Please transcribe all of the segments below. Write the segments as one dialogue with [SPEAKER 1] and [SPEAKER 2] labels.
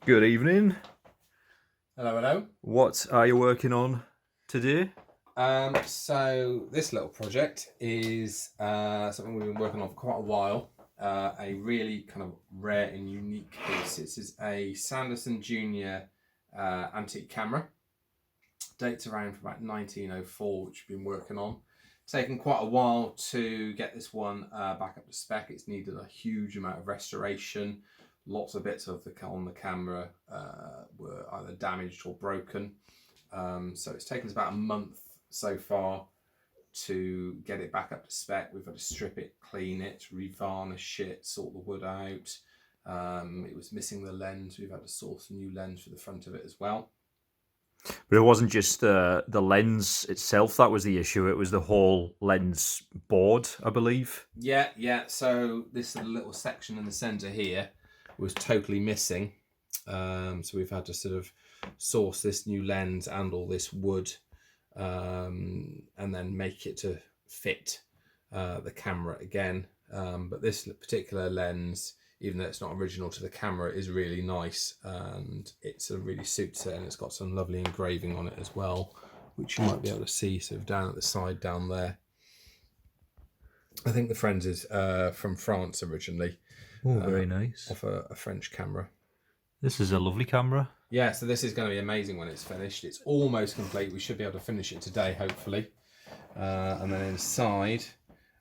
[SPEAKER 1] Good evening.
[SPEAKER 2] Hello, hello.
[SPEAKER 1] What are you working on today?
[SPEAKER 2] So this little project is something we've been working on for quite a while. A really kind of rare and unique piece. This is a Sanderson Junior antique camera. Dates around from about 1904, which we've been working on. Taken quite a while to get this one back up to spec. It's needed a huge amount of restoration. Lots of bits of on the camera were either damaged or broken. So it's taken us about a month so far to get it back up to spec. We've had to strip it, clean it, revarnish it, sort the wood out. It was missing the lens. We've had to source a new lens for the front of it as well.
[SPEAKER 1] But it wasn't just the lens itself that was the issue. It was the whole lens board, I believe.
[SPEAKER 2] Yeah. So this little section in the centre here was totally missing. So we've had to sort of source this new lens and all this wood, and then make it to fit the camera again. But this particular lens, even though it's not original to the camera, is really nice, and it sort of really suits it, and it's got some lovely engraving on it as well, which you might be able to see sort of down at the side down there. I think the friend is from France originally.
[SPEAKER 1] Oh, very nice.
[SPEAKER 2] Off a French camera.
[SPEAKER 1] This is a lovely camera.
[SPEAKER 2] Yeah, so this is going to be amazing when it's finished. It's almost complete. We should be able to finish it today, hopefully. And then inside,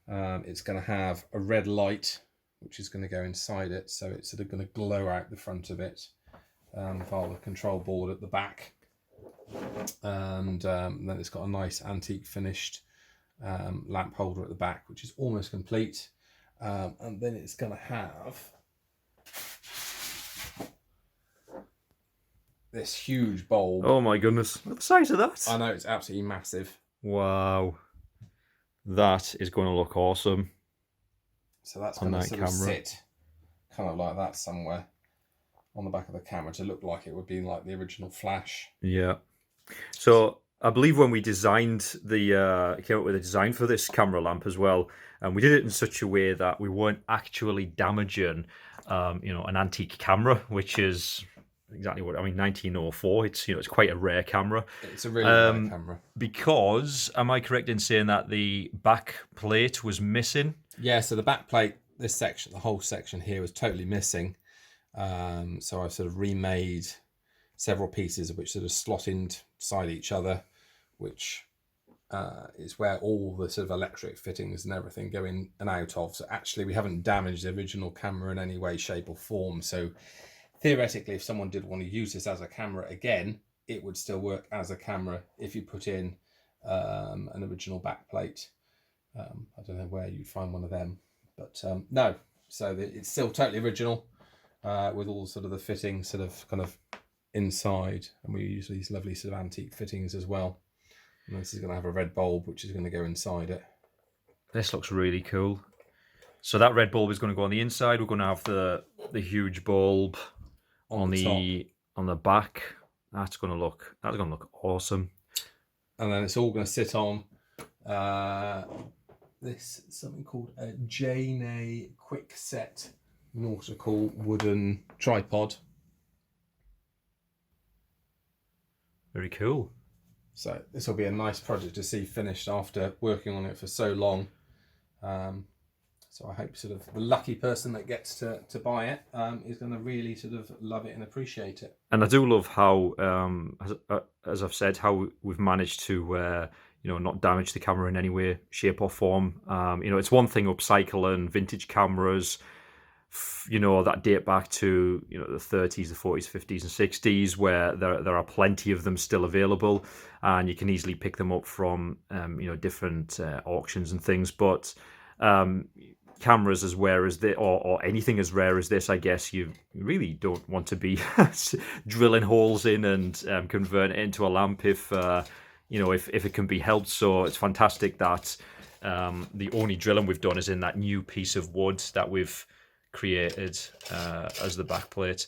[SPEAKER 2] it's going to have a red light, which is going to go inside it. So it's sort of going to glow out the front of it via the control board at the back. And then it's got a nice antique finished lamp holder at the back, which is almost complete. And then it's going to have this huge bulb.
[SPEAKER 1] Oh my goodness. Look at the size of that.
[SPEAKER 2] I know, it's absolutely massive.
[SPEAKER 1] Wow. That is going to look awesome.
[SPEAKER 2] So that's going to sort of sit kind of like that somewhere on the back of the camera to look like it would be like the original flash.
[SPEAKER 1] Yeah. So I believe when we designed came up with a design for this camera lamp as well, and we did it in such a way that we weren't actually damaging, an antique camera, which is exactly what I mean. 1904. It's quite a rare camera.
[SPEAKER 2] It's a really rare camera.
[SPEAKER 1] Because am I correct in saying that the back plate was missing?
[SPEAKER 2] Yeah. So the back plate, this section, the whole section here, was totally missing. So I've sort of remade several pieces of which sort of slot inside each other, which is where all the sort of electric fittings and everything go in and out of. So actually we haven't damaged the original camera in any way, shape or form. So theoretically, if someone did want to use this as a camera again, it would still work as a camera if you put in an original back plate. I don't know where you'd find one of them, but no. So it's still totally original with all sort of the fittings sort of kind of inside, and we use these lovely sort of antique fittings as well. And this is going to have a red bulb which is going to go inside it.
[SPEAKER 1] This looks really cool. So that red bulb is going to go on the inside. We're going to have the huge bulb on the back. That's going to look awesome.
[SPEAKER 2] And then it's all going to sit on this something called a Jane quick set nautical wooden tripod.
[SPEAKER 1] Very cool.
[SPEAKER 2] So this will be a nice project to see finished after working on it for so long. So I hope sort of the lucky person that gets to buy it is going to really sort of love it and appreciate it.
[SPEAKER 1] And I do love how, as I've said, how we've managed to, not damage the camera in any way, shape or form. It's one thing upcycling vintage cameras, that date back to the 30s, the 40s, 50s, and 60s, where there are plenty of them still available, and you can easily pick them up from different auctions and things. But cameras as rare as this, or anything as rare as this, I guess you really don't want to be drilling holes in and convert it into a lamp if it can be helped. So it's fantastic that the only drilling we've done is in that new piece of wood that we've created as the back plate.